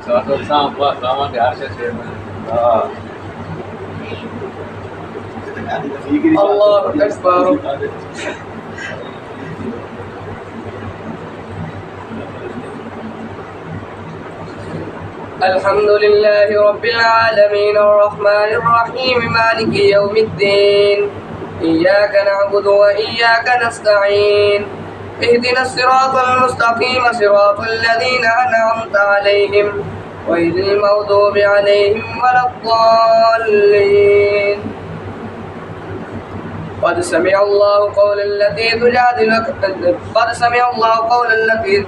sama di hasil sih. الله أكبر. الحمد لله رب العالمين الرحمن الرحيم مالك يوم الدين إياك نعبد وإياك نستعين اهدنا الصراط المستقيم صراط الذين أنعمت عليهم غير المغضوب عليهم ولا الضالين. قد سمع الله قول التي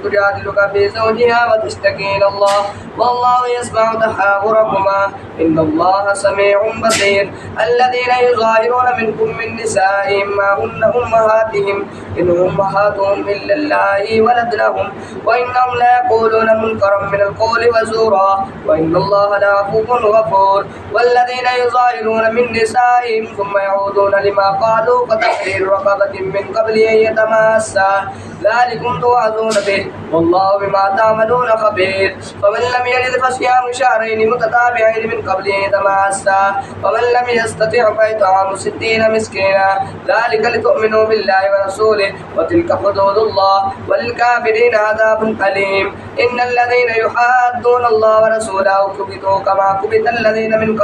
تجادلك في زوجها وتشتكي إلى الله والله يسمع تحاوركما إن الله سميع بصير. الذين يظاهرون منكم من نسائهم ما هن أمهاتهم إن أمهاتهم إلا اللائي ولدنهم وإنهم لا يقولون منكرا من القول وزورا وإن الله لعفو غفور. والذين يظاهرون من نسائهم ثم يعودون لما قالوا فتحرير رقبة من قبل أن يتماسا ذلكم توعظون به والله بما تعملون خبير. فمن لم يجد فصيام شهرين متتابعين من قبل أن يتماسا ومن لم يستطع فإطعام 60 مسكينا ذلك لتؤمنوا بالله ورسوله وتلك حدود الله وللكافرين عذاب أليم. إن الذين يحادون الله ورسوله كبتوا كما كبت الذين من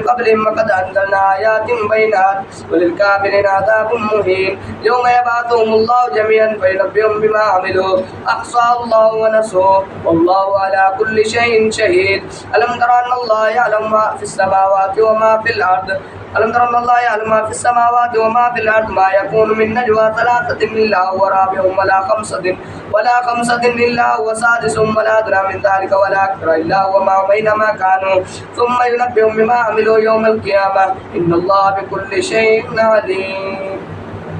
قبلهم وقد أنزلنا آيات بينات وللكافرين عذاب مهين. يوم يبعثهم الله جميعا فينبئهم بما عملوا أحصى الله ونسوه والله على كل شيء شهيد. ألم تر أن الله يعلم ما في السماوات وما في الأرض ما ما يكون من نجوى 3 إلا هو رابعهم ولا خمسة إلا هو سادسهم ولا أدنى من ذلك ولا أكثر إلا هو معهم أينما كانوا ثم ينبئهم بما عملوا يوم القيامة إن الله بكل شيء عليم.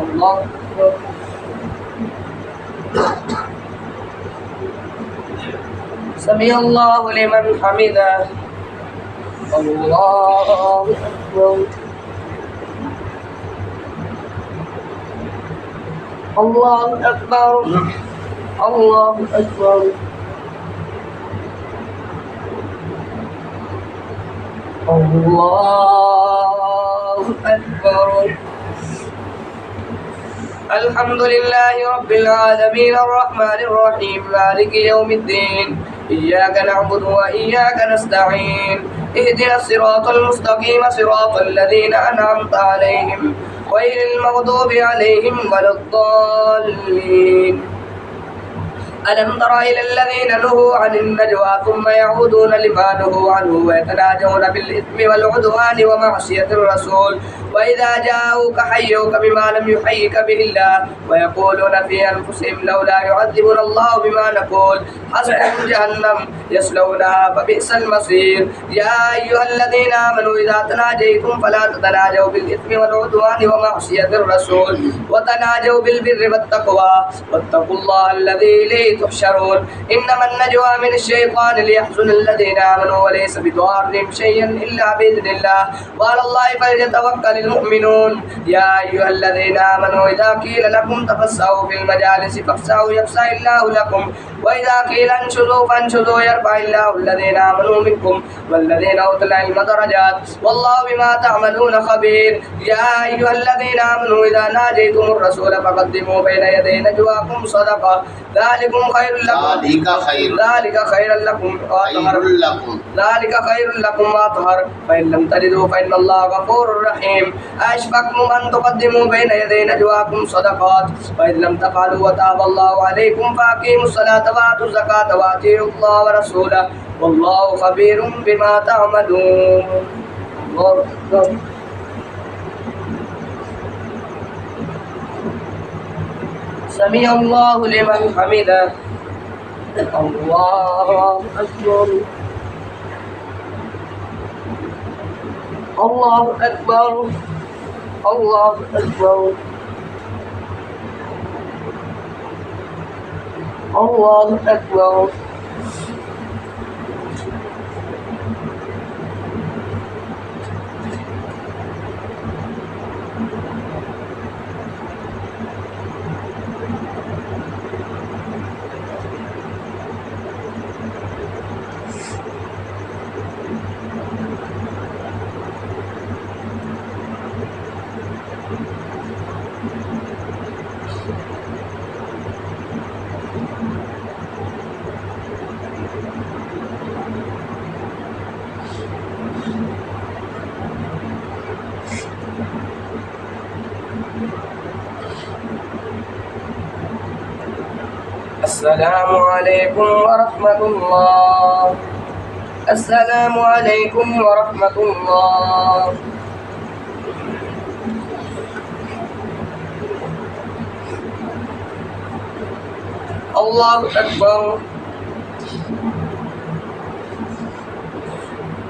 الله أكبر. سمع الله لمن حمده. الله أكبر. الله أكبر. الله أكبر. الله أكبر. الحمد لله رب العالمين الرحمن الرحيم مالك يوم الدين إياك نعبد وإياك نستعين اهدنا الصراط المستقيم صراط الذين أنعمت عليهم غير المغضوب عليهم ولا الضالين. ألم تر إلى الذين نهوا عن النجوى ثم يعودون لما نهوا عنه ويتناجون بالإثم والعدوان ومعصية الرسول وإذا جاءوك حيوك بما لم يحيك به الله ويقولون في أنفسهم لولا يعذبنا الله بما نقول حسبهم جهنم يصلونها فبئس المصير. يا أيها الذين آمنوا إذا تناجيتم فلا تتناجوا بالإثم والعدوان ومعصية الرسول وتناجوا بالبر والتقوى واتقوا الله الذي إليه تحشرون. إنما النجوى من الشيطان ليحزن الذين آمنوا وليس بضارهم شيئا إلا بإذن الله وعلى الله فليتوكل المؤمنون. يا أيها الذين آمنوا إذا قيل لكم تفسحوا في المجالس فافسحوا يفسح الله لكم وإذا قيل انشزوا فانشزوا يرفع الله الذين آمنوا منكم والذين أوتوا العلم درجات والله بما تعملون خبير. يا أيها الذين آمنوا إذا ناجيتم الرسول فقدموا بين يدي نجواكم صدقة ذلك خير لكم وأطهر فإن لم تجدوا فإن الله غفور رحيم. أشفقتم أن تقدموا بين يدي نجواكم صدقات فإن لم تفعلوا وتاب الله عليكم فأقيموا الصلاة وآتوا الزكاة وأطيعوا الله ورسوله والله خبير بما تعملون. الله أكبر. سمع الله لمن حمده. الله أكبر. الله أكبر. الله أكبر. الله أكبر. السلام عليكم ورحمة الله السلام عليكم ورحمة الله الله أكبر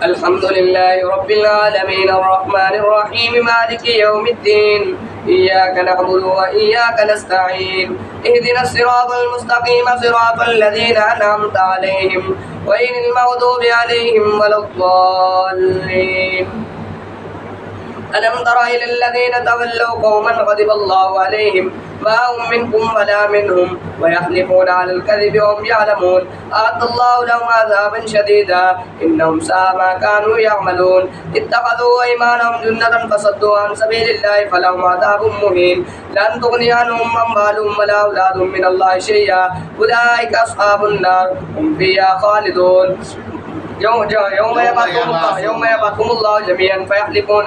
الحمد لله رب العالمين الرحمن الرحيم مالك يوم الدين إياك نعبد وإياك نستعين اهدنا الصراط المستقيم صراط الذين أنعمت عليهم غير المغضوب عليهم ولا الضالين ألم تر إلى الذين تولوا قوما غضب الله عليهم ما هم منكم ولا منهم ويحلفون على الكذب وهم يعلمون أعد الله لهم عذابا شديدا إنهم ساء ما كانوا يعملون اتخذوا أيمانهم جنة فصدوا عن سبيل الله فلهم عذاب مهين لن تغني عنهم أموالهم ولا أولادهم من الله شيئا أولئك أصحاب النار هم فيها خالدون يوم يبعثهم الله جميعا فيحلفون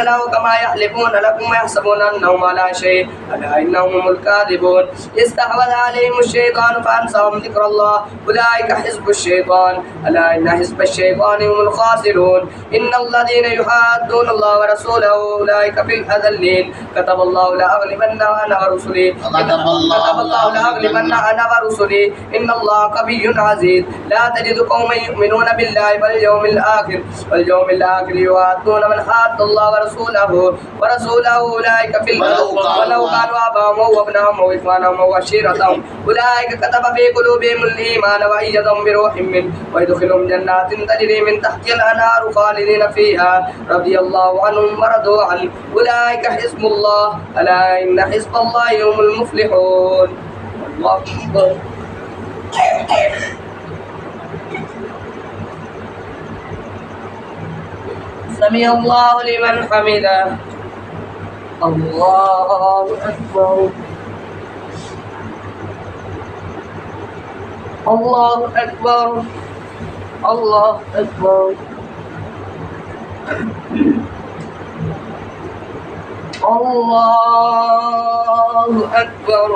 له كما يحلفون لكم ويحسبون انهم على شيء الا انهم هم الكاذبون استحوذ عليهم الشيطان فانساهم ذكر الله اولئك حزب الشيطان الا ان حزب الشيطان هم الخاسرون ان الذين يحادون الله ورسوله اولئك في الاذلين كتب الله لاغلبن انا ورسلي ان الله قوي عزيز لا تجد قوما يؤمنون بالله واليوم الآخر يوادون من حاد الله ورسوله أولئك في ولو كانوا آباءهم وأبناءهم وإخوانهم وعشيرتهم أولئك كتب في قلوبهم الإيمان وأيدهم بروح منه ويدخلهم جنات تجري من تحتها الأنهار خالدين فيها رضي الله عنهم ورضوا عنه أولئك حزب الله ألا إن حزب الله هم المفلحون الله أكبر سمع الله لمن حمده الله أكبر الله أكبر الله أكبر الله أكبر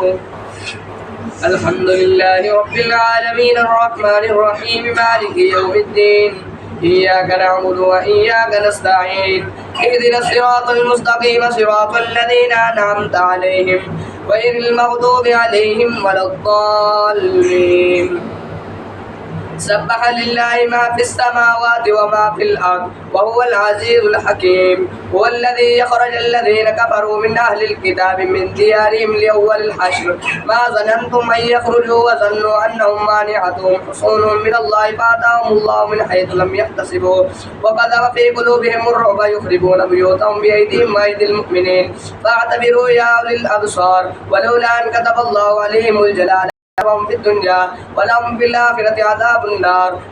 الحمد لله رب العالمين الرحمن الرحيم مالك يوم الدين إياك نعبد وإياك نستعين اهدنا الصراط المستقيم صراط الذين أنعمت عليهم غير المغضوب عليهم ولا الضالين سبح لله ما في السماوات وما في الأرض وهو العزيز الحكيم هو الذي يخرج الذين كفروا من أهل الكتاب من ديارهم لأول الحشر ما ظننتم أن يخرجوا وظنوا أنهم مانعتهم حصونهم من الله فأتاهم الله من حيث لم يحتسبوا وقذف في قلوبهم الرعب يخربون بيوتهم بأيديهم وأيدي المؤمنين فاعتبروا يا أولي الأبصار ولولا أن كتب الله عليهم الجلال لهم في الدنيا ولهم في الآخرة عذاب النار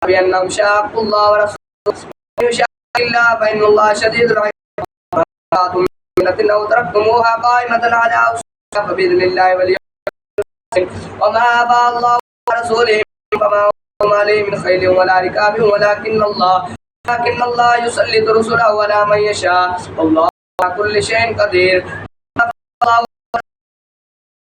بأنهم شاقوا الله ورسوله ومن يشاق الله فإن الله شديد العقاب أو تركتموها قائمة على أصولها فبإذن الله واليوم وما أفاء الله ورسوله فما هم عليه من خيل ولا ركاب ولكن الله يسلط رسله على من يشاء والله على كل شيء قدير